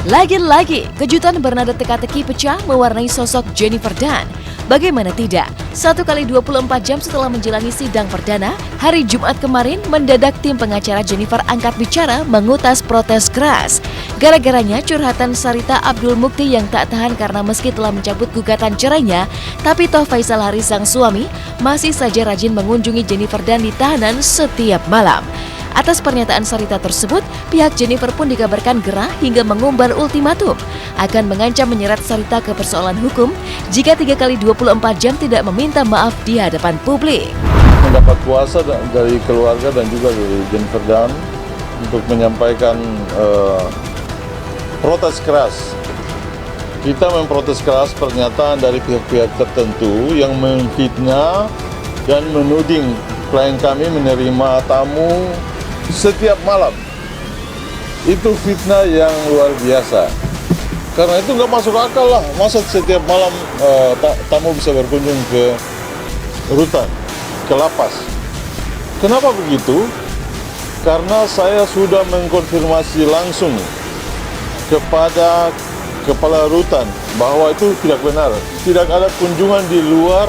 Lagi-lagi, kejutan bernada teka-teki pecah mewarnai sosok Jennifer Dunn. Bagaimana tidak, 1x24 jam setelah menjalani sidang perdana, hari Jumat kemarin mendadak tim pengacara Jennifer angkat bicara mengutas protes keras. Gara-garanya curhatan Sarita Abdul Mukti yang tak tahan karena meski telah mencabut gugatan cerainya, tapi toh Faisal Haris sang suami masih saja rajin mengunjungi Jennifer Dunn di tahanan setiap malam. Atas pernyataan Sarita tersebut, pihak Jennifer pun dikabarkan gerah hingga mengumbar ultimatum akan mengancam menyeret Sarita ke persoalan hukum jika 3x24 jam tidak meminta maaf di hadapan publik. Mendapat kuasa dari keluarga dan juga dari Jennifer Dunn untuk menyampaikan protes keras. Kita memprotes keras pernyataan dari pihak-pihak tertentu yang memfitnah dan menuding klien kami menerima tamu setiap malam. Itu fitnah yang luar biasa. Karena itu nggak masuk akal lah, masa setiap malam tamu bisa berkunjung ke rutan, ke lapas. Kenapa begitu? Karena saya sudah mengkonfirmasi langsung kepada kepala rutan bahwa itu tidak benar. Tidak ada kunjungan di luar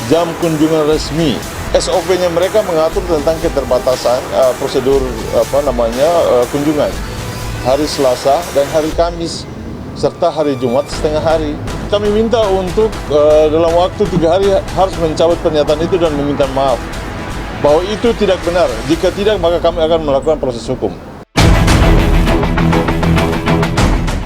jam kunjungan resmi. SOP-nya mereka mengatur tentang keterbatasan prosedur kunjungan hari Selasa dan hari Kamis serta hari Jumat setengah hari. Kami minta untuk dalam waktu 3 hari harus mencabut pernyataan itu dan meminta maaf bahwa itu tidak benar. Jika tidak, maka kami akan melakukan proses hukum.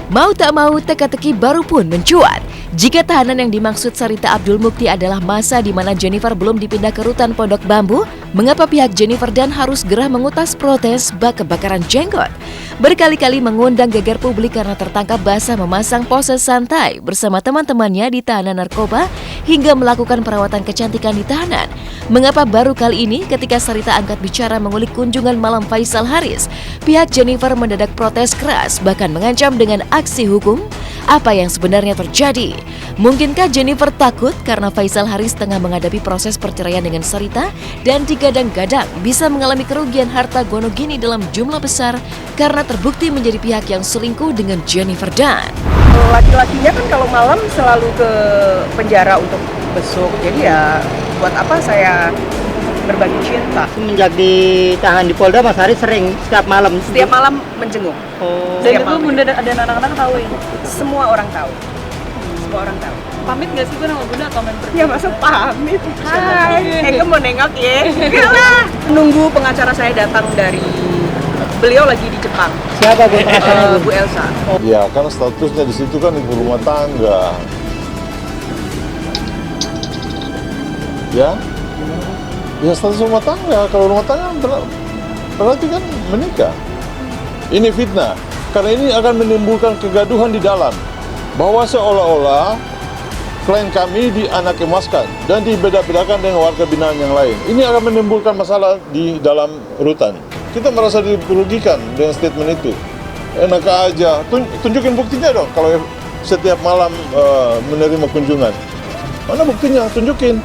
Mau tak mau, teka-teki baru pun mencuat. Jika tahanan yang dimaksud Sarita Abdul Mukti adalah masa di mana Jennifer belum dipindah ke rutan Pondok Bambu, mengapa pihak Jennifer Dunn harus gerah mengutas protes bak kebakaran jenggot? Berkali-kali mengundang geger publik karena tertangkap basah memasang pose santai bersama teman-temannya di tahanan narkoba hingga melakukan perawatan kecantikan di tahanan. Mengapa baru kali ini ketika Sarita angkat bicara mengulik kunjungan malam Faisal Haris, pihak Jennifer mendadak protes keras bahkan mengancam dengan aksi hukum? Apa yang sebenarnya terjadi? Mungkinkah Jennifer takut karena Faisal Haris tengah menghadapi proses perceraian dengan Sarita dan digadang-gadang bisa mengalami kerugian harta gono gini dalam jumlah besar karena terbukti menjadi pihak yang selingkuh dengan Jennifer Dunn? Laki-lakinya kan kalau malam selalu ke penjara untuk besuk, jadi ya buat apa saya berbagi cinta. Semenjak ditahan di Polda, Mas Haris sering setiap malam menjenguk. Oh. Dan itu Bunda dan anak-anak tahu ini? Semua orang tahu. Semua orang tahu. Pamit nggak sih Bu sama Bunda atau main pergi? Ya masa pamit. Hai, Eka mau nengok ya. Gila. Nunggu pengacara saya datang dari beliau lagi di Jepang. Siapa Bu pengacaranya? Bu Elsa. Ya, karena statusnya di situ kan ibu rumah tangga. Ya status rumah tangga. Kalau rumah tangga berarti kan menikah. Ini fitnah. Karena ini akan menimbulkan kegaduhan di dalam. Bahwa seolah-olah klien kami dianak-emaskan dan dibeda-bedakan dengan warga binaan yang lain. Ini akan menimbulkan masalah di dalam rutan. Kita merasa dirugikan dengan statement itu. Enak aja. Tunjukin buktinya dong kalau setiap malam menerima kunjungan. Mana buktinya? Tunjukin.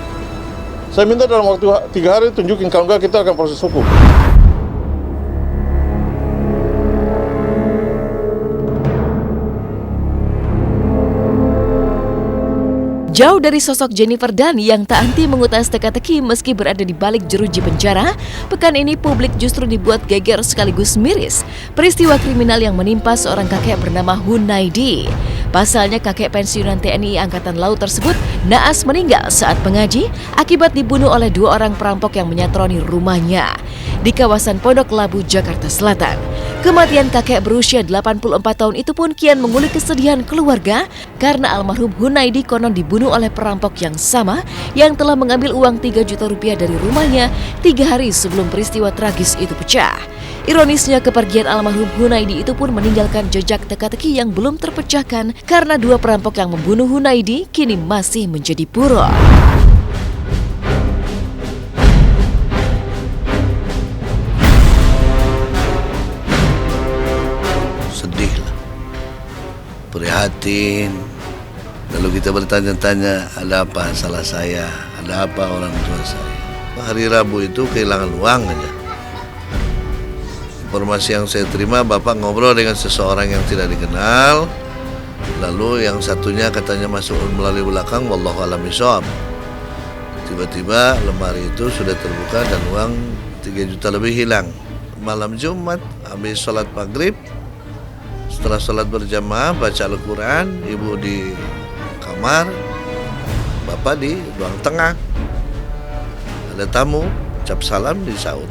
Saya minta dalam waktu 3 hari tunjukin, kalau enggak kita akan proses hukum. Jauh dari sosok Jennifer Dunn yang tak henti mengutas teka-teki meski berada di balik jeruji penjara, pekan ini publik justru dibuat geger sekaligus miris. Peristiwa kriminal yang menimpa seorang kakek bernama Hunaidi. Pasalnya kakek pensiunan TNI Angkatan Laut tersebut naas meninggal saat mengaji akibat dibunuh oleh 2 orang perampok yang menyatroni rumahnya di kawasan Pondok Labu, Jakarta Selatan. Kematian kakek berusia 84 tahun itu pun kian mengulik kesedihan keluarga karena almarhum Hunaidi konon dibunuh oleh perampok yang sama yang telah mengambil uang 3 juta rupiah dari rumahnya 3 hari sebelum peristiwa tragis itu pecah. Ironisnya kepergian almarhum Hunaidi itu pun meninggalkan jejak teka-teki yang belum terpecahkan karena 2 perampok yang membunuh Hunaidi kini masih menjadi buron. Sedih lah, prihatin. Lalu kita bertanya-tanya, ada apa salah saya, ada apa orang tua saya. Hari Rabu itu kehilangan uang aja. Informasi yang saya terima, Bapak ngobrol dengan seseorang yang tidak dikenal. Lalu yang satunya katanya masuk melalui belakang, wallahu a'lam bishawab. Tiba-tiba lemari itu sudah terbuka dan uang 3 juta lebih hilang. Malam Jumat, habis sholat maghrib, setelah sholat berjamaah, baca Al-Quran, ibu di kamar, bapak di ruang tengah. Ada tamu, ucap salam, disaut.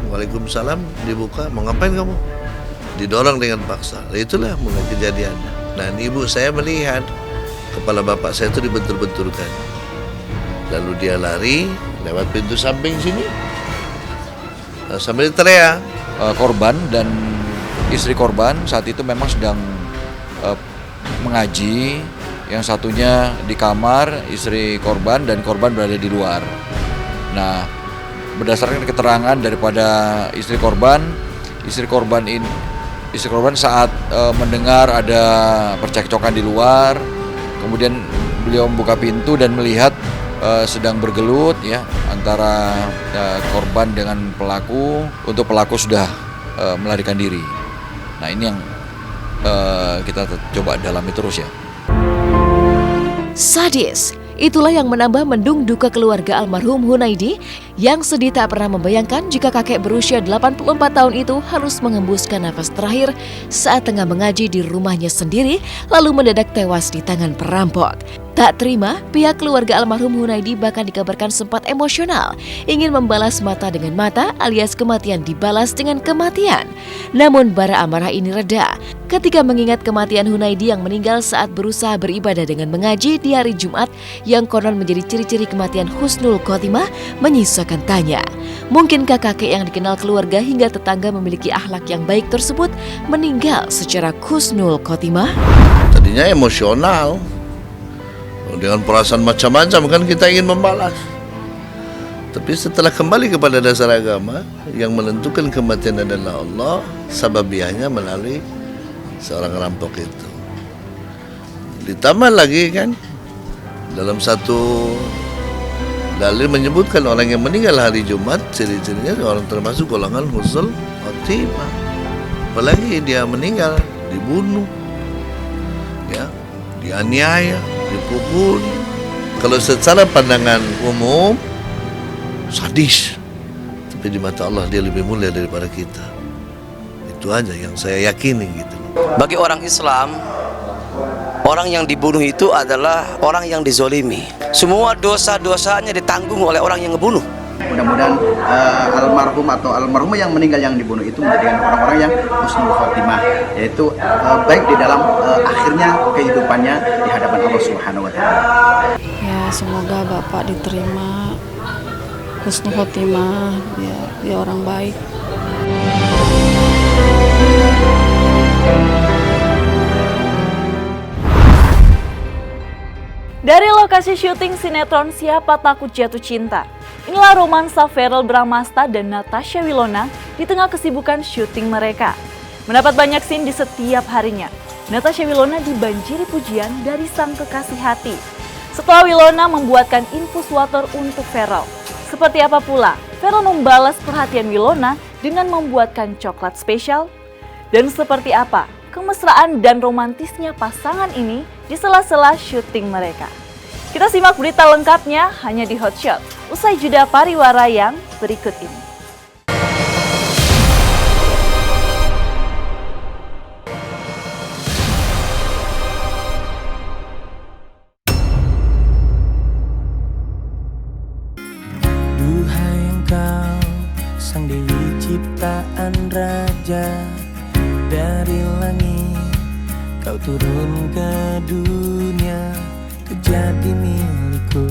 Waalaikumsalam, dibuka, mau ngapain kamu? Didorong dengan paksa. Itulah mulai kejadiannya. Dan ibu saya melihat kepala bapak saya itu dibentur-benturkan. Lalu dia lari lewat pintu samping sini sambil teriak. Korban dan istri korban saat itu memang sedang mengaji. Yang satunya di kamar, istri korban, dan korban berada di luar. Nah, berdasarkan keterangan daripada istri korban saat mendengar ada percekcokan di luar, kemudian beliau membuka pintu dan melihat sedang bergelut ya antara korban dengan pelaku. Untuk pelaku sudah melarikan diri. Nah, ini yang kita coba dalami terus ya. Sadis, itulah yang menambah mendung duka keluarga almarhum Hunaidi yang sedih tak pernah membayangkan jika kakek berusia 84 tahun itu harus mengembuskan nafas terakhir saat tengah mengaji di rumahnya sendiri lalu mendadak tewas di tangan perampok. Tak terima, pihak keluarga almarhum Hunaidi bahkan dikabarkan sempat emosional, ingin membalas mata dengan mata alias kematian dibalas dengan kematian. Namun bara amarah ini reda ketika mengingat kematian Hunaidi yang meninggal saat berusaha beribadah dengan mengaji di hari Jumat yang konon menjadi ciri-ciri kematian husnul khotimah. Menyisakan tanya, mungkinkah kakek yang dikenal keluarga hingga tetangga memiliki akhlak yang baik tersebut meninggal secara husnul khotimah? Tadinya emosional, dengan perasaan macam-macam kan kita ingin membalas. Tapi setelah kembali kepada dasar agama, yang menentukan kematian adalah Allah, sababiahnya melalui seorang rampok itu. Ditambah lagi kan, dalam satu dalil menyebutkan orang yang meninggal hari Jumat, ciri-cirinya orang termasuk golongan husnul khotimah. Apalagi dia meninggal dibunuh, ya, dianiaya, dipukul. Kalau secara pandangan umum sadis, tapi di mata Allah dia lebih mulia daripada kita. Itu aja yang saya yakini gitu. Bagi orang Islam, orang yang dibunuh itu adalah orang yang dizolimi. Semua dosa-dosanya ditanggung oleh orang yang ngebunuh. Mudah-mudahan almarhum atau almarhumah yang meninggal yang dibunuh itu menjadi orang-orang yang husnul khotimah, yaitu baik di dalam akhirnya kehidupannya di hadapan Allah Subhanahu wa taala. Ya, semoga Bapak diterima husnul khotimah, dia orang baik. Dari lokasi syuting sinetron Siapa Takut Jatuh Cinta, inilah romansa Verrell Bramasta dan Natasha Wilona di tengah kesibukan syuting mereka. Mendapat banyak scene di setiap harinya, Natasha Wilona dibanjiri pujian dari sang kekasih hati. Setelah Wilona membuatkan infus water untuk Verrell, seperti apa pula Verrell membalas perhatian Wilona dengan membuatkan coklat spesial? Dan seperti apa kemesraan dan romantisnya pasangan ini di sela-sela syuting mereka? Kita simak berita lengkapnya hanya di Hot Shot usai jeda pariwara yang berikut ini. Duhai engkau, sang dewi ciptaan raja, dari langit kau turun ke dunia, kau jadi milikku,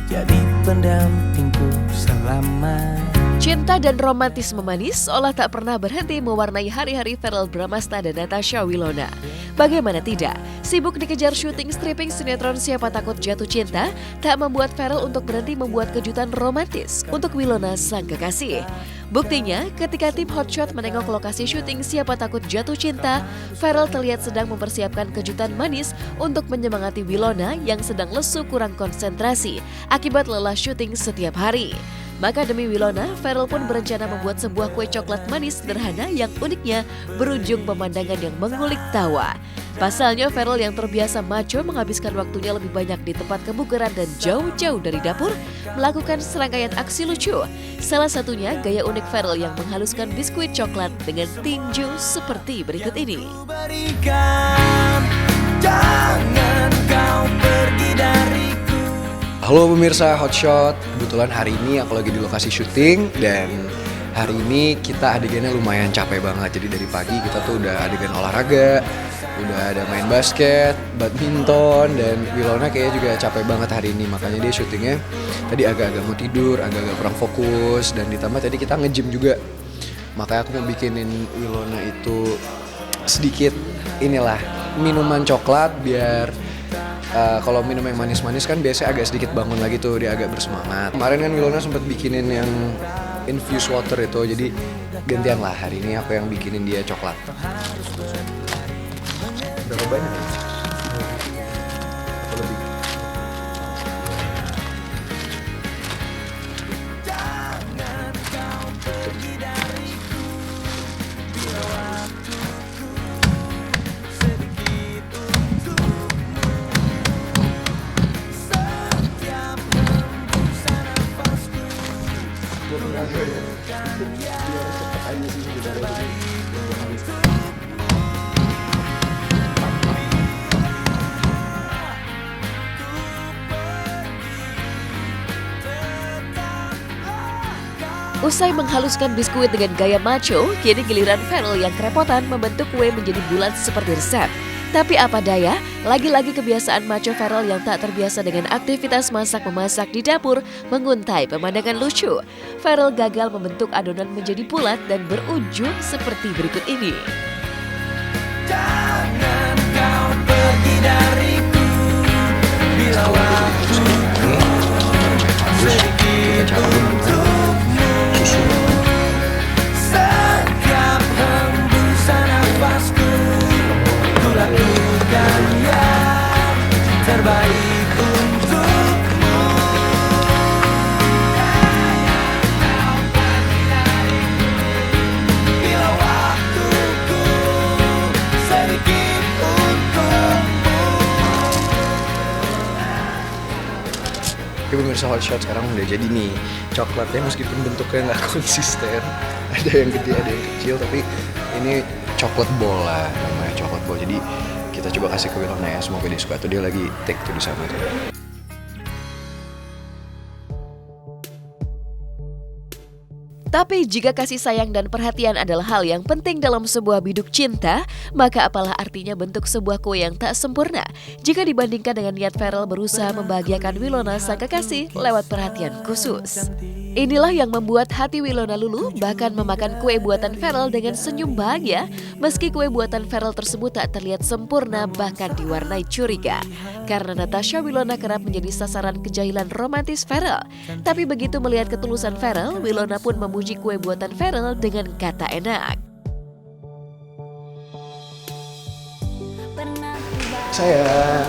jadi pendampingku selama. Cinta dan romantisme manis seolah tak pernah berhenti mewarnai hari-hari Verrell Bramasta dan Natasha Wilona. Bagaimana tidak, sibuk dikejar syuting stripping sinetron Siapa Takut Jatuh Cinta tak membuat Verrell untuk berhenti membuat kejutan romantis untuk Wilona sang kekasih. Buktinya, ketika tim Hotshot menengok lokasi syuting Siapa Takut Jatuh Cinta, Verrell terlihat sedang mempersiapkan kejutan manis untuk menyemangati Wilona yang sedang lesu kurang konsentrasi akibat lelah syuting setiap hari. Maka demi Wilona, Ferel pun berencana membuat sebuah kue coklat manis sederhana yang uniknya berujung pemandangan yang mengulik tawa. Pasalnya Ferel yang terbiasa maco menghabiskan waktunya lebih banyak di tempat kebugaran dan jauh-jauh dari dapur melakukan serangkaian aksi lucu. Salah satunya gaya unik Ferel yang menghaluskan biskuit coklat dengan tinju seperti berikut ini. Jangan kau pergi dariku. Halo pemirsa Hotshot, kebetulan hari ini aku lagi di lokasi syuting dan hari ini kita adegannya lumayan capek banget. Jadi dari pagi kita tuh udah adegan olahraga, udah ada main basket, badminton, dan Wilona kayaknya juga capek banget hari ini. Makanya dia syutingnya tadi agak-agak mau tidur, agak-agak kurang fokus, dan ditambah tadi kita nge-gym juga. Makanya aku mau bikinin Wilona itu sedikit inilah minuman coklat biar kalau minum yang manis-manis kan biasanya agak sedikit bangun lagi tuh, dia agak bersemangat. Kemarin kan Wilona sempat bikinin yang infused water itu, jadi gantian lah hari ini aku yang bikinin dia coklat. Berapa banyak ya? Atau lebih? Usai menghaluskan biskuit dengan gaya macho, kini giliran Ferel yang kerepotan membentuk kue menjadi bulat seperti resep. Tapi apa daya, lagi-lagi kebiasaan macho Ferel yang tak terbiasa dengan aktivitas masak-memasak di dapur menguntai pemandangan lucu. Ferel gagal membentuk adonan menjadi bulat dan berujung seperti berikut ini. Jangan kau pergi dariku bila waktuku sedikit untukmu. Setiap hembusan nafasku ku lakukan yang terbaik untukmu. Bila waktuku sedikit untukmu. Oke pemirsa Hotshot, sekarang udah jadi nih coklatnya, meskipun bentuknya nggak konsisten, ada yang gede ada yang kecil, tapi ini coklat ball lah, namanya coklat ball. Jadi kita coba kasih ke Wilona ya, semoga dia suka. Tuh dia lagi take tuh di sana tuh. Tapi jika kasih sayang dan perhatian adalah hal yang penting dalam sebuah biduk cinta, maka apalah artinya bentuk sebuah kue yang tak sempurna jika dibandingkan dengan niat Ferel berusaha membahagiakan Wilona sang kekasih lewat perhatian khusus. Inilah yang membuat hati Wilona luluh bahkan memakan kue buatan Ferel dengan senyum bahagia, meski kue buatan Ferel tersebut tak terlihat sempurna bahkan diwarnai curiga. Karena Natasha Wilona kerap menjadi sasaran kejahilan romantis Ferel. Tapi begitu melihat ketulusan Ferel, Wilona pun memuji kue buatan Ferel dengan kata enak. Sayang,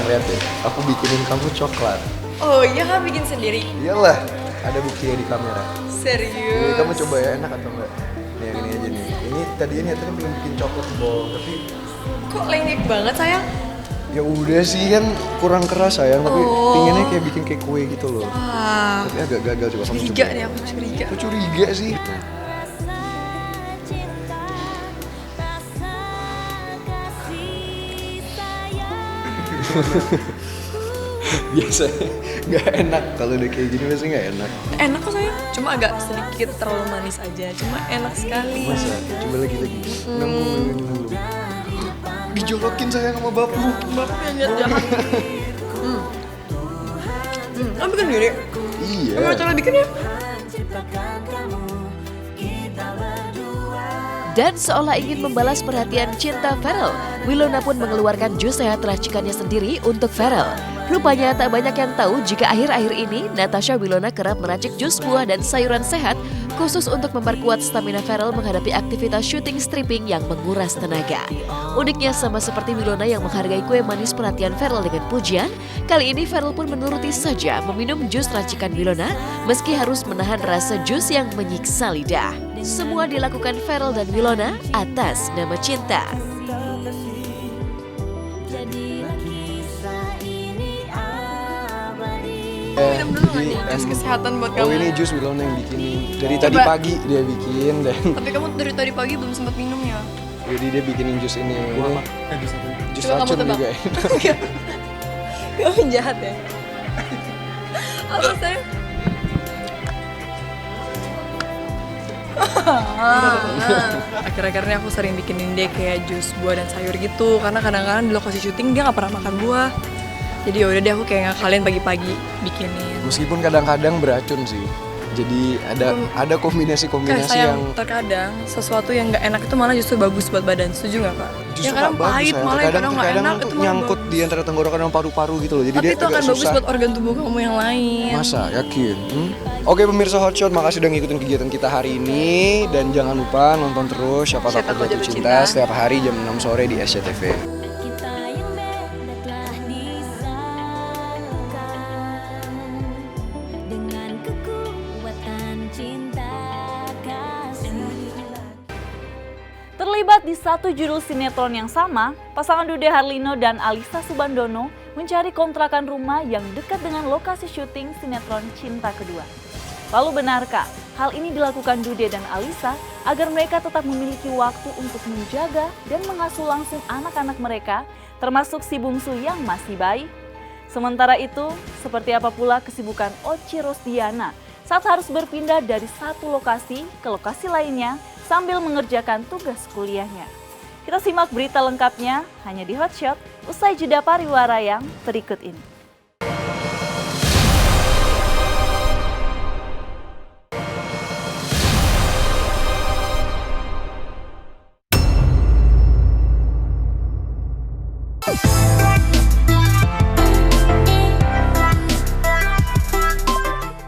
lihat deh, aku bikinin kamu coklat. Oh iya, kamu bikin sendiri? Iyalah, ada buktinya di kamera. Serius? Ini kamu coba ya, enak atau enggak? Nih yang ini aja nih. Ini tadinya niatnya belum bikin coklat ball, tapi kok lenyek banget sayang? ya udah sih kan kurang keras sayang, tapi pinginnya kayak bikin kayak kue gitu loh. Wah. Tapi agak gagal, coba kamu coba. Curiga nih, aku curiga. Aku curiga sih. Biasanya nggak enak kalau udah kayak gini, biasanya nggak enak. Enak kok sayang, cuma agak sedikit terlalu manis aja, cuma enak sekali. Masa? Coba lagi. Nunggu. Dijorokin sayang sama bapak. Bapak yang lihat jahat. Kamu bikin sendiri? Iya. Kamu cara bikin ya? Dan seolah ingin membalas perhatian cinta Ferel, Wilona pun mengeluarkan jus sehat racikannya sendiri untuk Ferel. Rupanya tak banyak yang tahu jika akhir-akhir ini Natasha Wilona kerap meracik jus buah dan sayuran sehat khusus untuk memperkuat stamina Farel menghadapi aktivitas syuting stripping yang menguras tenaga. Uniknya sama seperti Wilona yang menghargai kue manis perhatian Farel dengan pujian, kali ini Farel pun menuruti saja meminum jus racikan Wilona meski harus menahan rasa jus yang menyiksa lidah. Semua dilakukan Farel dan Wilona atas nama cinta. Minum dulu nggak nih jus kesehatan buat kamu? Oh ini jus Wilona yang bikinin. Dari tadi pagi dia bikin dan. Tapi kamu dari tadi pagi belum sempat minum ya? Jadi dia bikinin jus ini. Jus Coba racun kamu juga. Kamu jahat ya? Apa saya? Akhir-akhir ini aku sering bikinin dia kayak jus buah dan sayur gitu. Karena kadang-kadang di lokasi syuting dia nggak pernah makan buah. Jadi yaudah deh aku kayak ngakalin pagi-pagi bikinin. Meskipun kadang-kadang beracun sih. Jadi ada kombinasi-kombinasi yang terkadang sesuatu yang nggak enak itu malah justru bagus buat badan. Setuju nggak Kak? justru ya kadang bagus pahit ya. malah kadang nggak enak itu malah nyangkut bagus. di antara tenggorokan dan paru-paru gitu loh. Jadi Tapi dia itu akan agak bagus susah. buat organ tubuh kamu yang lain. Masa? Yakin? Oke pemirsa Hotshot, makasih udah ngikutin kegiatan kita hari ini. Dan jangan lupa nonton terus Siapa Takut Jatuh Cinta setiap hari jam 6 sore di SCTV. Terlibat di satu judul sinetron yang sama, pasangan Dude Harlino dan Alisa Subandono mencari kontrakan rumah yang dekat dengan lokasi syuting sinetron Cinta Kedua. Lalu benarkah hal ini dilakukan Dude dan Alisa agar mereka tetap memiliki waktu untuk menjaga dan mengasuh langsung anak-anak mereka, termasuk si bungsu yang masih bayi? Sementara itu, seperti apa pula kesibukan Oci Rosdiana saat harus berpindah dari satu lokasi ke lokasi lainnya sambil mengerjakan tugas kuliahnya. Kita simak berita lengkapnya hanya di Hotshot usai jeda pariwara yang berikut ini.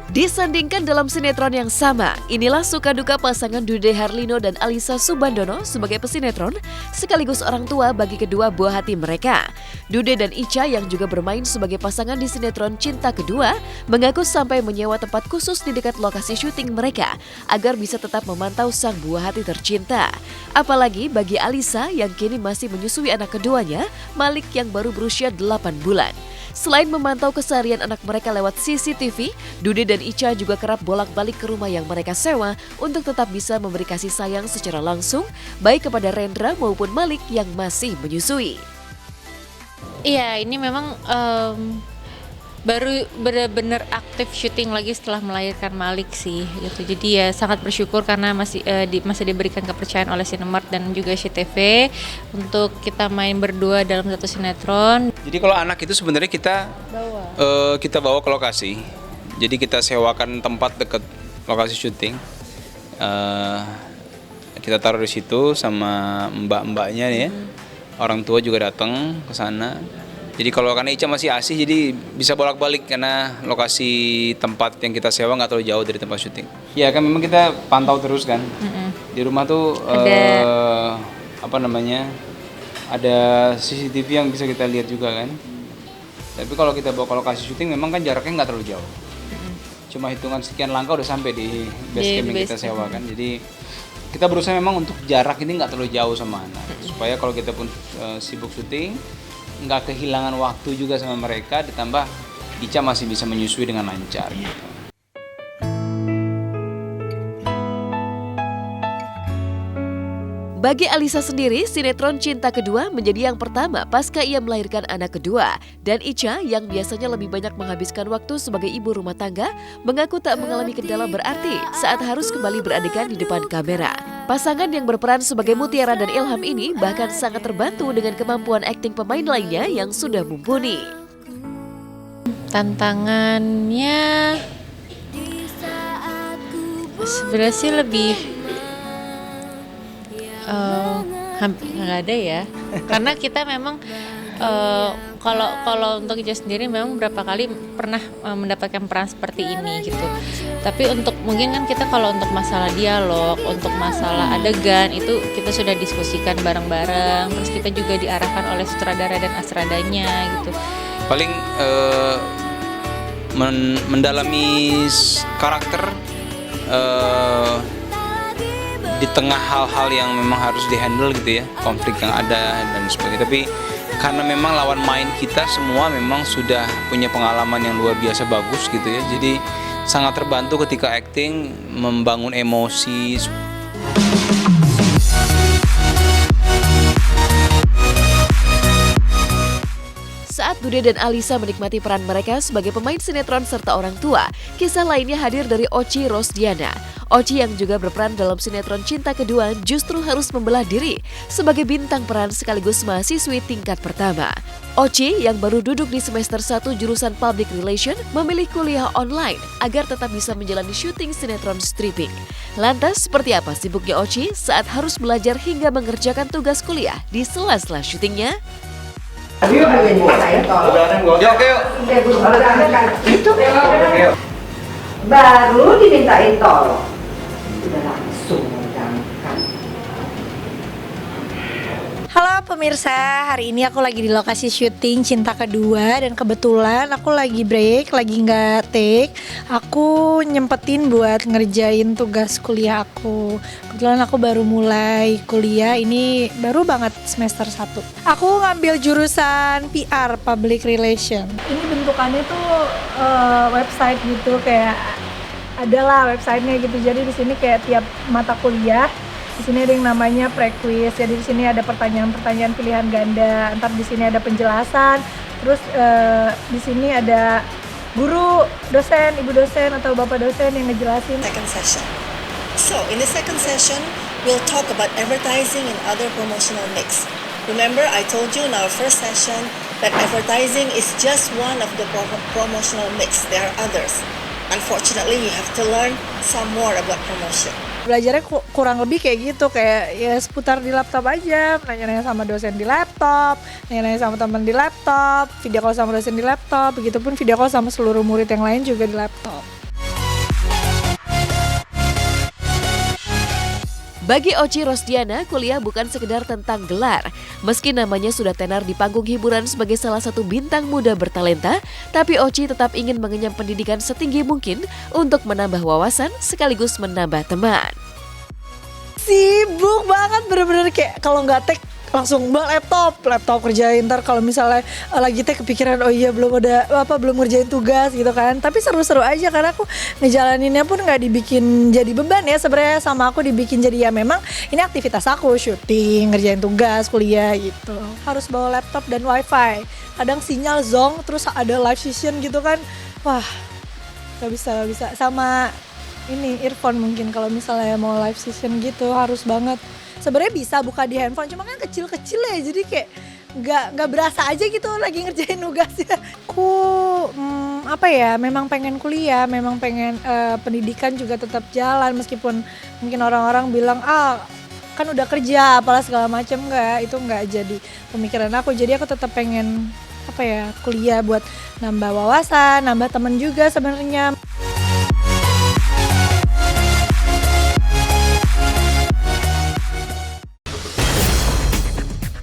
Disandingkan dalam sinetron yang sama, inilah suka duka pasangan Dude Harlino dan Alisa Subandono sebagai pesinetron sekaligus orang tua bagi kedua buah hati mereka. Dude dan Ica yang juga bermain sebagai pasangan di sinetron Cinta Kedua mengaku sampai menyewa tempat khusus di dekat lokasi syuting mereka agar bisa tetap memantau sang buah hati tercinta. Apalagi bagi Alisa yang kini masih menyusui anak keduanya, Malik yang baru berusia 8 bulan. Selain memantau keseharian anak mereka lewat CCTV, Dude dan Ica juga kerap bolak-balik ke rumah yang mereka sewa untuk tetap bisa memberi kasih sayang secara langsung, baik kepada Rendra maupun Malik yang masih menyusui. Iya, ini memang baru benar-benar aktif syuting lagi setelah melahirkan Malik sih gitu. Jadi ya sangat bersyukur karena masih diberikan kepercayaan oleh Cinemark dan juga SCTV untuk kita main berdua dalam satu sinetron. Jadi kalau anak itu sebenarnya kita bawa ke lokasi. Jadi kita sewakan tempat dekat lokasi syuting. Kita taruh di situ sama mbak-mbaknya ya. Orang tua juga datang ke sana. Jadi kalau karena Ica masih ASI jadi bisa bolak-balik karena lokasi tempat yang kita sewa nggak terlalu jauh dari tempat syuting. Ya kan memang kita pantau terus kan. Di rumah tuh ada CCTV yang bisa kita lihat juga kan. Tapi kalau kita bawa ke lokasi syuting memang kan jaraknya nggak terlalu jauh. Cuma hitungan sekian langkah udah sampai di base camp yang kita sewa kan. Jadi kita berusaha memang untuk jarak ini nggak terlalu jauh sama anak. Supaya kalau kita pun sibuk syuting nggak kehilangan waktu juga sama mereka, ditambah Ica masih bisa menyusui dengan lancar gitu. Bagi Alisa sendiri, sinetron Cinta Kedua menjadi yang pertama pasca ia melahirkan anak kedua. Dan Ica yang biasanya lebih banyak menghabiskan waktu sebagai ibu rumah tangga, mengaku tak mengalami kendala berarti saat harus kembali beradegan di depan kamera. Pasangan yang berperan sebagai Mutiara dan Ilham ini bahkan sangat terbantu dengan kemampuan akting pemain lainnya yang sudah mumpuni. Tantangannya sebenarnya sih lebih hampir nggak ada ya, karena kita memang kalau untuk Ija sendiri memang beberapa kali pernah mendapatkan peran seperti ini gitu. Tapi untuk mungkin kan kita kalau untuk masalah dialog, untuk masalah adegan itu kita sudah diskusikan bareng-bareng. Terus kita juga diarahkan oleh sutradara dan asradanya gitu. Paling mendalami karakter di tengah hal-hal yang memang harus dihandle gitu ya, konflik yang ada dan sebagainya. Tapi karena memang lawan main kita semua memang sudah punya pengalaman yang luar biasa bagus gitu ya, jadi sangat terbantu ketika acting membangun emosi. Saat Dude dan Alisa menikmati peran mereka sebagai pemain sinetron serta orang tua, kisah lainnya hadir dari Oci Rosdiana. Oci yang juga berperan dalam sinetron Cinta Kedua justru harus membelah diri sebagai bintang peran sekaligus mahasiswi tingkat pertama. Oci yang baru duduk di semester 1 jurusan Public Relation memilih kuliah online agar tetap bisa menjalani syuting sinetron stripping. Lantas seperti apa sibuknya Oci saat harus belajar hingga mengerjakan tugas kuliah di sela-sela syutingnya? Baru dimintain tolong, udah langsung mengganggu. Halo pemirsa, hari ini aku lagi di lokasi syuting Cinta Kedua dan kebetulan aku lagi break, lagi nggak take. Aku nyempetin buat ngerjain tugas kuliah aku. Kebetulan aku baru mulai kuliah, ini baru banget semester 1. Aku ngambil jurusan PR, Public Relation. Ini bentukannya tuh website gitu, kayak adalah websitenya gitu. Jadi di sini kayak tiap mata kuliah di sini ada yang namanya pre-quiz. Jadi di sini ada pertanyaan-pertanyaan pilihan ganda. Ntar di sini ada penjelasan. Terus di sini ada guru, dosen, ibu dosen atau bapak dosen yang ngejelasin. Second session. So in the second session, we'll talk about advertising and other promotional mix. Remember, I told you in our first session that advertising is just one of the promotional mix. There are others. Unfortunately, you have to learn some more about promotion. Belajarnya kurang lebih kayak gitu, kayak ya seputar di laptop aja, nanya-nanya sama dosen di laptop, nanya-nanya sama teman di laptop, video call sama dosen di laptop, begitupun video call sama seluruh murid yang lain juga di laptop. Bagi Oci Rosdiana, kuliah bukan sekedar tentang gelar. Meski namanya sudah tenar di panggung hiburan sebagai salah satu bintang muda bertalenta, tapi Oci tetap ingin mengenyam pendidikan setinggi mungkin untuk menambah wawasan sekaligus menambah teman. Sibuk banget, bener-bener kayak kalau nggak tek langsung laptop kerjain. Ntar kalau misalnya lagi tek kepikiran oh iya belum ngerjain tugas gitu kan. Tapi seru-seru aja karena aku ngejalaninnya pun nggak dibikin jadi beban ya sebenarnya, sama aku dibikin jadi ya memang ini aktivitas aku, syuting, ngerjain tugas, kuliah gitu. Harus bawa laptop dan wifi. Kadang sinyal zonk terus ada live session gitu kan. Wah, nggak bisa. Sama ini earphone mungkin kalau misalnya mau live session gitu harus banget. Sebenarnya bisa buka di handphone, cuma kan kecil-kecil ya, jadi kayak nggak berasa aja gitu lagi ngerjain tugasnya. Aku memang pengen kuliah, memang pengen pendidikan juga tetap jalan meskipun mungkin orang-orang bilang kan udah kerja apalah segala macam, itu nggak jadi pemikiran aku. Jadi aku tetap pengen kuliah buat nambah wawasan, nambah teman juga sebenarnya.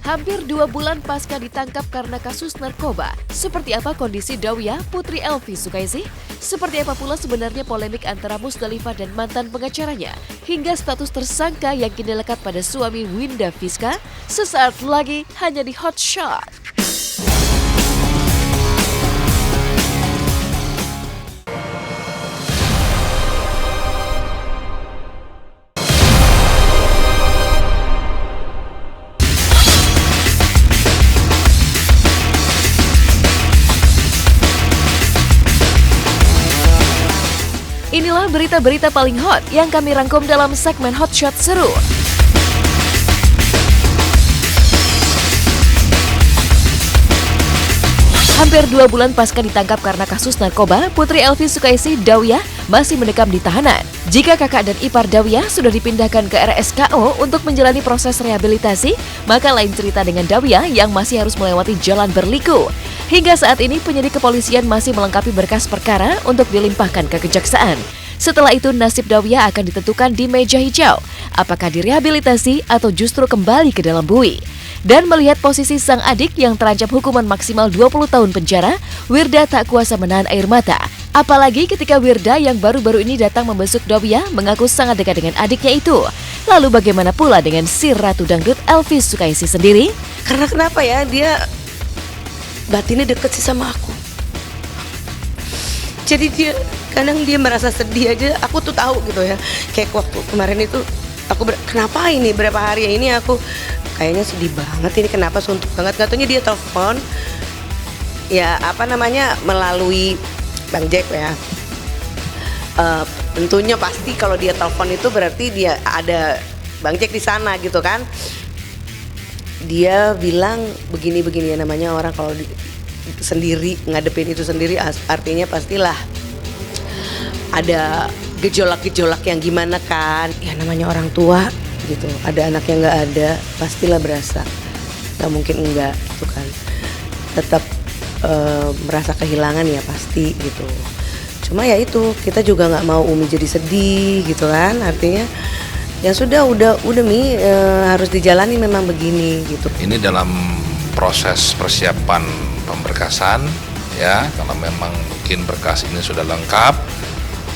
Hampir 2 bulan pasca ditangkap karena kasus narkoba, seperti apa kondisi Dawiyah Putri Elvi Sukaisi? Seperti apa pula sebenarnya polemik antara Musdalifah dan mantan pengacaranya? Hingga status tersangka yang kini lekat pada suami Winda Fiska? Sesaat lagi hanya di Hot Shot. Inilah berita-berita paling hot yang kami rangkum dalam segmen Hot Shot Seru. Hampir 2 bulan pasca ditangkap karena kasus narkoba, Putri Elvi Sukaisi Dawiyah masih mendekam di tahanan. Jika kakak dan ipar Dawiyah sudah dipindahkan ke RSKO untuk menjalani proses rehabilitasi, maka lain cerita dengan Dawiyah yang masih harus melewati jalan berliku. Hingga saat ini penyidik kepolisian masih melengkapi berkas perkara untuk dilimpahkan ke kejaksaan. Setelah itu nasib Dawiyah akan ditentukan di meja hijau, apakah direhabilitasi atau justru kembali ke dalam bui. Dan melihat posisi sang adik yang terancam hukuman maksimal 20 tahun penjara, Wirda tak kuasa menahan air mata. Apalagi ketika Wirda yang baru-baru ini datang membesuk Dawiyah mengaku sangat dekat dengan adiknya itu. Lalu bagaimana pula dengan si Ratu Dangdut Elvi Sukaisi sendiri? Karena kenapa ya, dia batinnya deket sih sama aku. Jadi dia kadang dia merasa sedih aja, aku tuh tahu gitu ya. Kayak waktu kemarin itu aku kenapa ini berapa hari ini aku kayaknya sedih banget ini, kenapa suntuk banget. Katanya dia telepon ya melalui Bang Jack ya. Tentunya pasti kalau dia telepon itu berarti dia ada Bang Jack di sana gitu kan. Dia bilang begini-begini ya, namanya orang kalau sendiri ngadepin itu sendiri artinya pastilah ada gejolak-gejolak yang gimana kan. Ya namanya orang tua gitu, ada anak yang nggak ada pastilah berasa, nggak mungkin enggak gitu kan, tetap merasa kehilangan ya pasti gitu. Cuma ya itu kita juga nggak mau Umi jadi sedih gitu kan, artinya ya sudah udah Mi harus dijalani memang begini gitu. Ini dalam proses persiapan pemberkasan ya, kalau memang mungkin berkas ini sudah lengkap.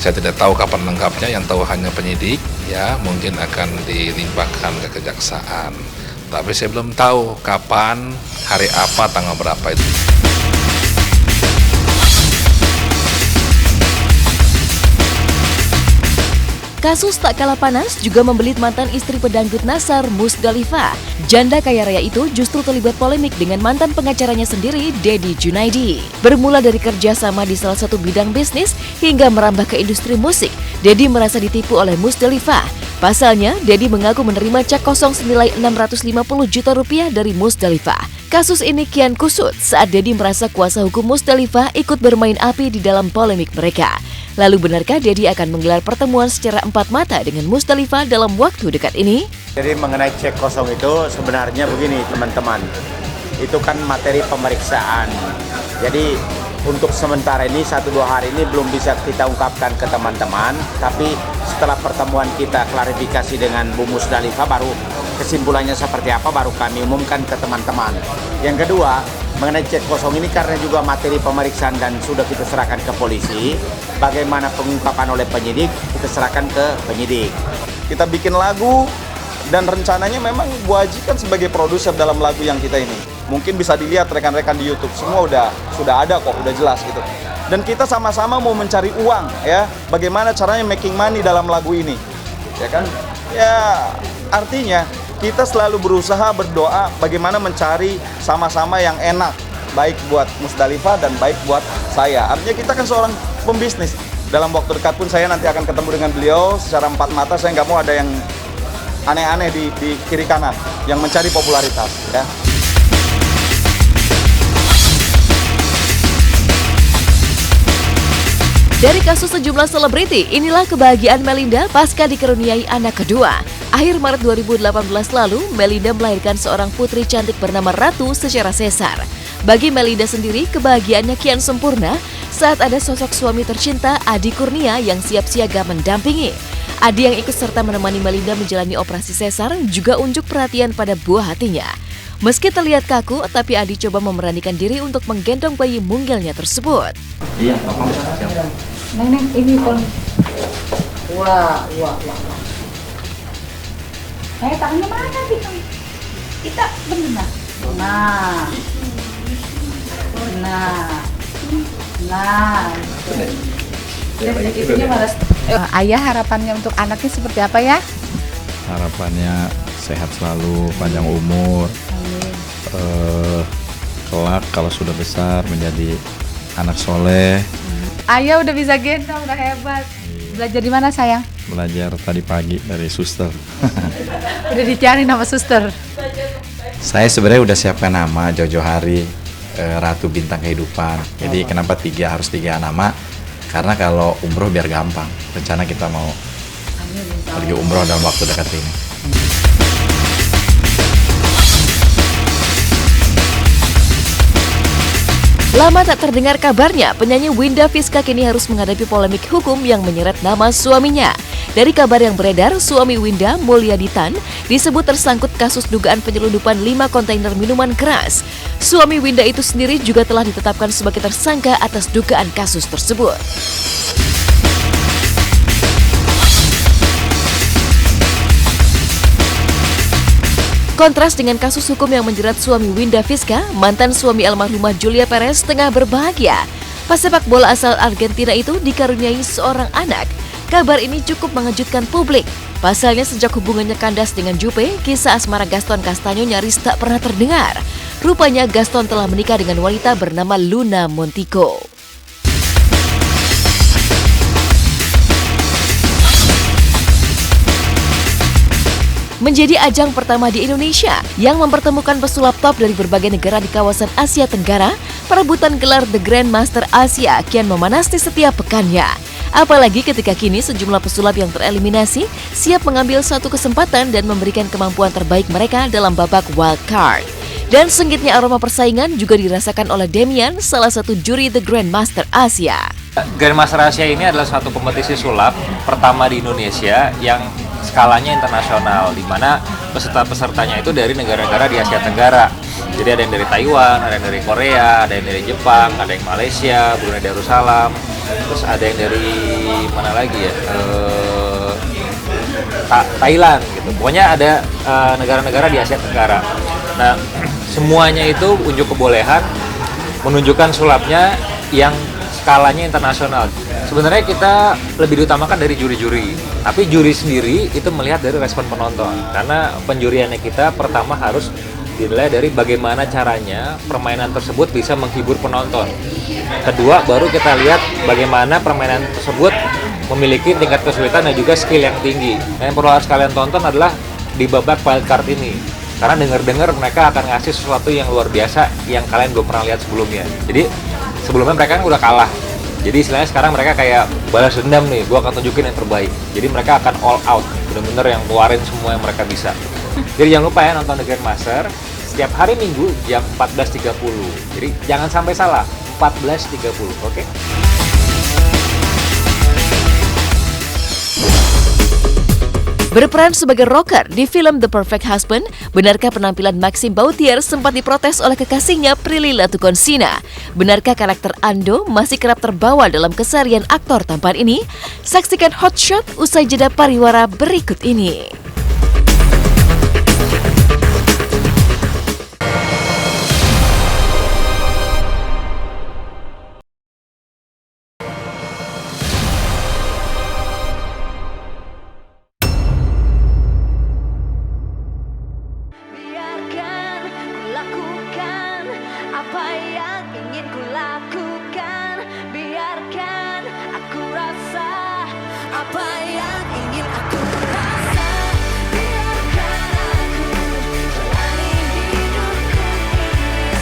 Saya tidak tahu kapan lengkapnya, yang tahu hanya penyidik ya, mungkin akan dilimpahkan ke kejaksaan. Tapi saya belum tahu kapan, hari apa, tanggal berapa itu. Kasus tak kalah panas juga membelit mantan istri pedangdut Nassar, Musdalifah. Janda kaya raya itu justru terlibat polemik dengan mantan pengacaranya sendiri, Dedi Junaidi. Bermula dari kerjasama di salah satu bidang bisnis hingga merambah ke industri musik, Dedi merasa ditipu oleh Musdalifah. Pasalnya, Dedi mengaku menerima cek kosong senilai 650 juta rupiah dari Musdalifah. Kasus ini kian kusut saat Dedi merasa kuasa hukum Musdalifah ikut bermain api di dalam polemik mereka. Lalu benarkah Dedi akan menggelar pertemuan secara 4 mata dengan Musdalifah dalam waktu dekat ini? Jadi mengenai cek kosong itu sebenarnya begini teman-teman, itu kan materi pemeriksaan. Jadi untuk sementara ini 1-2 hari ini belum bisa kita ungkapkan ke teman-teman, tapi setelah pertemuan kita klarifikasi dengan Bu Musdalifah baru kesimpulannya seperti apa baru kami umumkan ke teman-teman. Yang kedua, mengenai cek kosong ini karena juga materi pemeriksaan dan sudah kita serahkan ke polisi, bagaimana pengungkapan oleh penyidik kita serahkan ke penyidik. Kita bikin lagu dan rencananya memang Bu Haji kan sebagai produser dalam lagu yang kita ini. Mungkin bisa dilihat rekan-rekan di YouTube, semua sudah ada kok, udah jelas gitu. Dan kita sama-sama mau mencari uang ya, bagaimana caranya making money dalam lagu ini. Ya kan? Ya artinya kita selalu berusaha berdoa bagaimana mencari sama-sama yang enak, baik buat Musdalifah dan baik buat saya. Artinya kita kan seorang pembisnis. Dalam waktu dekat pun saya nanti akan ketemu dengan beliau secara 4 mata. Saya nggak mau ada yang aneh-aneh di kiri kanan yang mencari popularitas ya. Dari kasus sejumlah selebriti, inilah kebahagiaan Melinda pasca dikaruniai anak kedua. Akhir Maret 2018 lalu, Melinda melahirkan seorang putri cantik bernama Ratu secara sesar. Bagi Melinda sendiri, kebahagiaannya kian sempurna saat ada sosok suami tercinta Adi Kurnia yang siap siaga mendampingi. Adi yang ikut serta menemani Melinda menjalani operasi sesar juga unjuk perhatian pada buah hatinya. Meski terlihat kaku, tapi Adi coba memberanikan diri untuk menggendong bayi munggilnya tersebut. Iya, Neng, ini pun. Wah. Tangannya mana sih? Kita benar. Nah. Itunya malas. Ayah harapannya untuk anaknya seperti apa ya? Harapannya sehat selalu, panjang umur. Kelak kalau sudah besar menjadi anak soleh. Ayah udah bisa gendong, udah hebat. Belajar di mana sayang? Belajar tadi pagi dari suster. Udah dicari nama suster? Saya sebenarnya udah siapkan nama jauh-jauh hari. Ratu Bintang Kehidupan. Jadi kenapa harus tiga nama? Karena kalau umroh biar gampang. Rencana kita mau pergi umroh dalam waktu dekat ini. Lama tak terdengar kabarnya, penyanyi Winda Fiska kini harus menghadapi polemik hukum yang menyeret nama suaminya. Dari kabar yang beredar, suami Winda, Mulyaditan, disebut tersangkut kasus dugaan penyelundupan 5 kontainer minuman keras. Suami Winda itu sendiri juga telah ditetapkan sebagai tersangka atas dugaan kasus tersebut. Kontras dengan kasus hukum yang menjerat suami Winda Fiska, mantan suami almarhumah Julia Perez tengah berbahagia. Pesepak bola asal Argentina itu dikaruniai seorang anak. Kabar ini cukup mengejutkan publik. Pasalnya sejak hubungannya kandas dengan Juppe, kisah asmara Gaston Castanyo nyaris tak pernah terdengar. Rupanya Gaston telah menikah dengan wanita bernama Luna Montico. Menjadi ajang pertama di Indonesia yang mempertemukan pesulap top dari berbagai negara di kawasan Asia Tenggara, perebutan gelar The Grandmaster Asia kian memanas di setiap pekannya. Apalagi ketika kini sejumlah pesulap yang tereliminasi siap mengambil satu kesempatan dan memberikan kemampuan terbaik mereka dalam babak wild card. Dan sengitnya aroma persaingan juga dirasakan oleh Demian, salah satu juri The Grandmaster Asia. Grandmaster Asia ini adalah suatu kompetisi sulap pertama di Indonesia yang skalanya internasional, di mana peserta-pesertanya itu dari negara-negara di Asia Tenggara. Jadi ada yang dari Taiwan, ada yang dari Korea, ada yang dari Jepang, ada yang Malaysia, Brunei Darussalam, terus ada yang dari mana lagi ya, Thailand gitu. Pokoknya ada negara-negara di Asia Tenggara. Nah, semuanya itu unjuk kebolehan menunjukkan sulapnya yang skalanya internasional. Sebenarnya kita lebih diutamakan dari juri-juri, tapi juri sendiri itu melihat dari respon penonton. Karena penjuriannya kita pertama harus dinilai dari bagaimana caranya permainan tersebut bisa menghibur penonton. Kedua, baru kita lihat bagaimana permainan tersebut memiliki tingkat kesulitan dan juga skill yang tinggi. Yang perlu harus kalian tonton adalah di babak wildcard ini. Karena dengar-dengar mereka akan ngasih sesuatu yang luar biasa yang kalian belum pernah lihat sebelumnya. Jadi sebelumnya mereka kan udah kalah. Jadi istilahnya sekarang mereka kayak balas dendam nih, gue akan tunjukin yang terbaik. Jadi mereka akan all out, bener-bener yang keluarin semua yang mereka bisa. Jadi jangan lupa ya nonton The Grandmaster setiap hari Minggu jam 14.30. Jadi jangan sampai salah, 14.30, oke? Berperan sebagai rocker di film The Perfect Husband, benarkah penampilan Maxim Bautier sempat diprotes oleh kekasihnya Prilly Latuconsina? Benarkah karakter Ando masih kerap terbawa dalam keseharian aktor tampan ini? Saksikan Hot Shot usai jeda pariwara berikut ini. Apa yang ingin ku lakukan, biarkan aku rasa. Apa yang ingin aku rasa, biarkan aku jalani hidupku ini.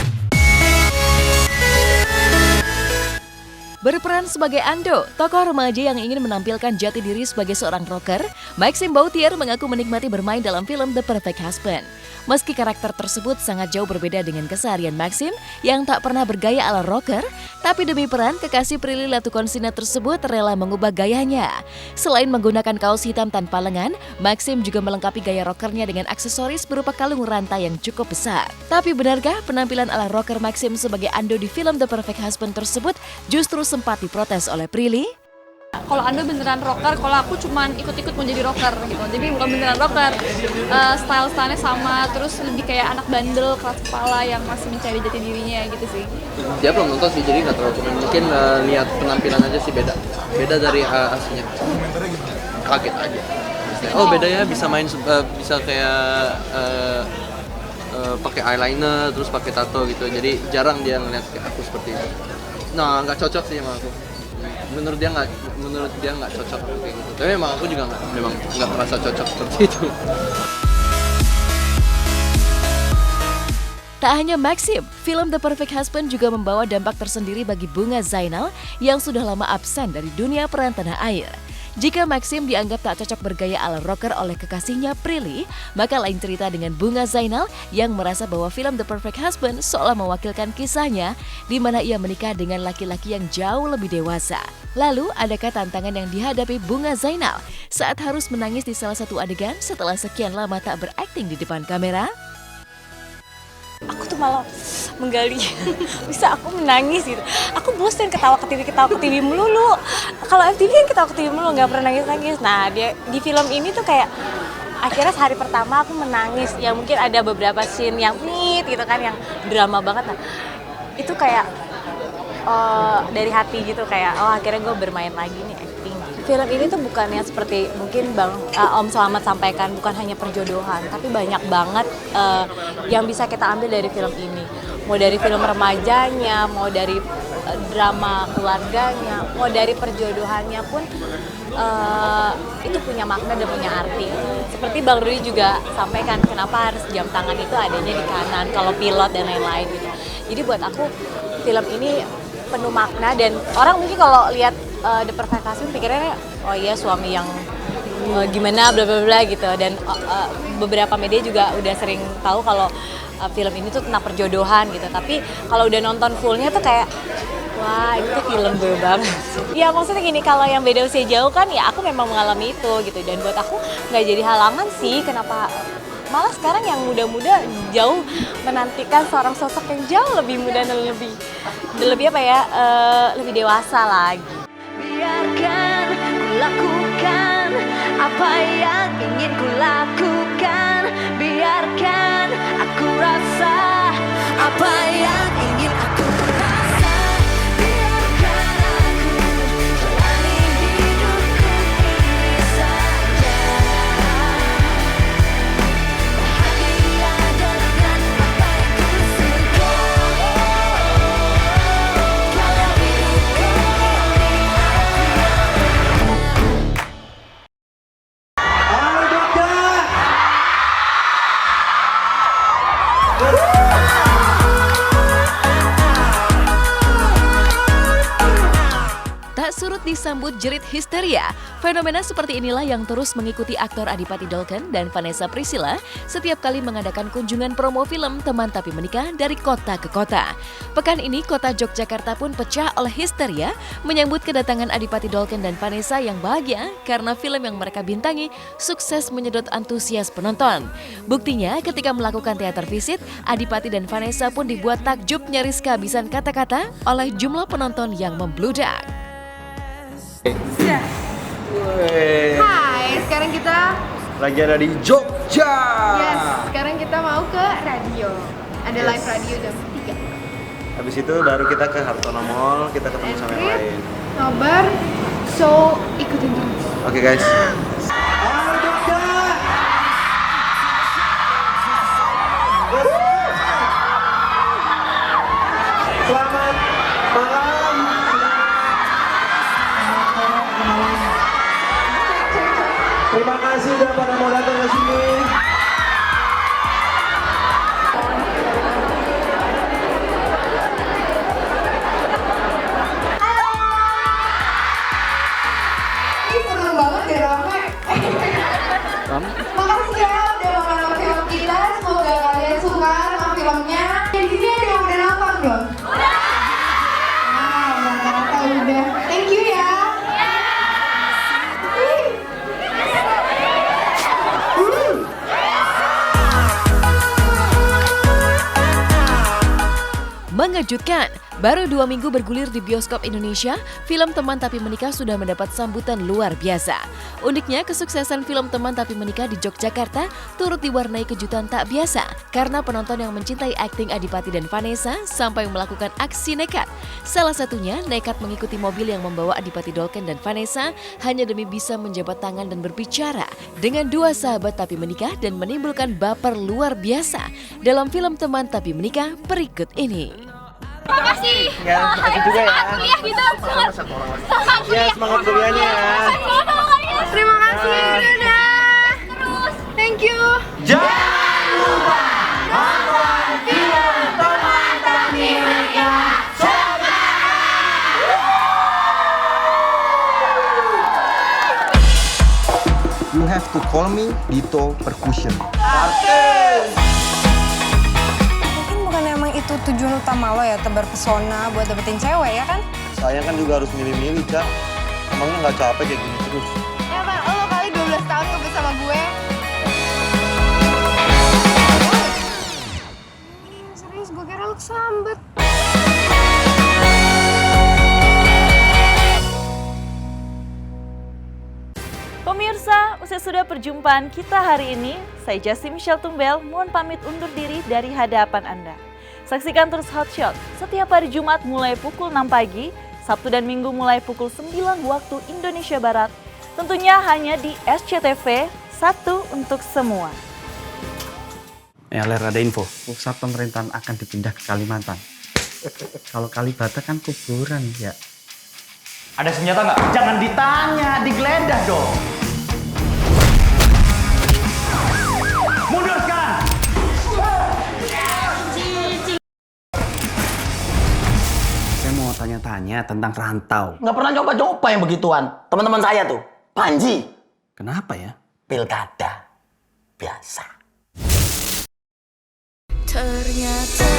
Berperan sebagai Ando, tokoh remaja yang ingin menampilkan jati diri sebagai seorang rocker, Maxim Bautier mengaku menikmati bermain dalam film The Perfect Husband. Meski karakter tersebut sangat jauh berbeda dengan keseharian Maxim yang tak pernah bergaya ala rocker, tapi demi peran, kekasih Prilly Latuconsina tersebut rela mengubah gayanya. Selain menggunakan kaos hitam tanpa lengan, Maxim juga melengkapi gaya rockernya dengan aksesoris berupa kalung rantai yang cukup besar. Tapi benarkah penampilan ala rocker Maxim sebagai Ando di film The Perfect Husband tersebut justru sempat diprotes oleh Prilly? Kalau Ando beneran rocker, kalau aku cuman ikut-ikut mau jadi rocker gitu. Jadi bukan beneran rocker, style-stylenya sama, terus lebih kayak anak bandel, keras kepala yang masih mencari jati dirinya gitu sih. Dia belum nonton sih, jadi nggak terlalu cuman mungkin lihat penampilan aja sih beda dari aslinya. Kaget aja. Oh beda ya, bisa main bisa kayak pakai eyeliner terus pakai tato gitu. Jadi jarang dia ngeliat kayak aku seperti itu. Nah nggak cocok sih sama aku. Menurut dia nggak cocok kayak gitu. Tapi memang aku juga nggak merasa cocok seperti itu. Tak hanya Maxim, film The Perfect Husband juga membawa dampak tersendiri bagi Bunga Zainal yang sudah lama absen dari dunia peran tanah air. Jika Maxim dianggap tak cocok bergaya ala rocker oleh kekasihnya Prilly, maka lain cerita dengan Bunga Zainal yang merasa bahwa film The Perfect Husband seolah mewakilkan kisahnya di mana ia menikah dengan laki-laki yang jauh lebih dewasa. Lalu, adakah tantangan yang dihadapi Bunga Zainal saat harus menangis di salah satu adegan setelah sekian lama tak berakting di depan kamera? Aku tuh malah menggali, bisa aku menangis gitu. Aku bosan ketawa ke TV melulu. Kalau FTV kan ketawa ke TV melulu, nggak pernah nangis-nangis. Nah, dia di film ini tuh kayak akhirnya hari pertama aku menangis. Yang mungkin ada beberapa scene yang gitu kan, yang drama banget. Nah, itu kayak dari hati gitu, kayak akhirnya gue bermain lagi nih acting. Film ini tuh bukannya seperti mungkin Om Selamat sampaikan, bukan hanya perjodohan, tapi banyak banget yang bisa kita ambil dari film ini. Mau dari film remajanya, mau dari drama keluarganya, mau dari perjodohannya pun itu punya makna dan punya arti. Seperti Bang Rudi juga sampaikan, kenapa harus jam tangan itu adanya di kanan, kalau pilot dan lain-lain gitu. Jadi buat aku film ini penuh makna, dan orang mungkin kalau lihat The Perfect Husband pikirnya oh iya suami yang gimana bla bla bla gitu, dan beberapa media juga udah sering tahu kalau film ini tuh tentang perjodohan gitu. Tapi kalau udah nonton fullnya tuh kayak wah, itu film gue banget. Ya maksudnya gini, kalau yang beda usia jauh kan ya aku memang mengalami itu gitu, dan buat aku nggak jadi halangan sih. Kenapa malah sekarang yang muda-muda jauh menantikan seorang sosok yang jauh lebih muda dan lebih apa ya, lebih dewasa lagi. Biarkan ku lakukan apa yang ingin ku lakukan. Biarkan aku rasa apa yang ingin aku rasa. Biarkan aku jalani hidupku ini saja. Bahagia dengan apa yang ku suka. Kalau hidupku Tak surut disambut jerit histeria. Fenomena seperti inilah yang terus mengikuti aktor Adipati Dolken dan Vanessa Priscilla setiap kali mengadakan kunjungan promo film Teman Tapi Menikah dari kota ke kota. Pekan ini kota Yogyakarta pun pecah oleh histeria menyambut kedatangan Adipati Dolken dan Vanessa yang bahagia karena film yang mereka bintangi sukses menyedot antusias penonton. Buktinya ketika melakukan teater visit, Adipati dan Vanessa pun dibuat takjub nyaris kehabisan kata-kata oleh jumlah penonton yang membludak. Hai, sekarang kita lagi ada di Jogja. Yes, sekarang kita mau ke radio. Ada live radio jam 3. Habis itu baru kita ke Hartono Mall, kita ketemu sama yang lain. Nobar, so ikutin terus. Oke guys. Selamat malam. Terima kasih udah pada mau datang ke sini. Ini seru banget ya, rame. Makasih ya udah nonton film kita. Semoga kalian suka sama filmnya. Di sini ada yang udah nonton belum? Udah. Nah, rata-rata udah. Thank you ya. Mengejutkan, baru 2 minggu bergulir di bioskop Indonesia, film Teman Tapi Menikah sudah mendapat sambutan luar biasa. Uniknya, kesuksesan film Teman Tapi Menikah di Yogyakarta turut diwarnai kejutan tak biasa karena penonton yang mencintai akting Adipati dan Vanessa sampai melakukan aksi nekat. Salah satunya nekat mengikuti mobil yang membawa Adipati Dolken dan Vanessa hanya demi bisa menjabat tangan dan berbicara dengan dua sahabat tapi menikah dan menimbulkan baper luar biasa dalam film Teman Tapi Menikah berikut ini. Terima kasih. Ya, makasih juga ya. Semangat kuliah gitu. Semangat kuliah. Ya, semangat kuliahnya ya. Terima kasih. Dadah. Terus. Thank you. Jangan lupa nonton film have to call me Dito Percussion. Mungkin bukan emang itu tujuan utama lo ya, tebar pesona buat dapetin cewek ya kan? Saya kan juga harus milih-milih, Cak. Emangnya nggak capek kayak gini terus? Ya Bang, lo kali 12 tahun ngebet sama gue. Serius, gue kira lo kesambet. Pemirsa, usai sudah perjumpaan kita hari ini, saya Jassi Michelle Tumbel mohon pamit undur diri dari hadapan Anda. Saksikan terus Hot Shot setiap hari Jumat mulai pukul 6 pagi, Sabtu dan Minggu mulai pukul 9 waktu Indonesia Barat. Tentunya hanya di SCTV, satu untuk semua. Ya, Ler, ada info. Pusat pemerintahan akan dipindah ke Kalimantan. Kalau Kalibata kan kuburan, ya. Ada senjata nggak? Jangan ditanya, digeledah dong. Mundur sekarang! Saya mau tanya-tanya tentang rantau. Nggak pernah coba-coba yang begituan. Teman-teman saya tuh, Panji. Kenapa ya? Pilkada. Biasa. Ternyata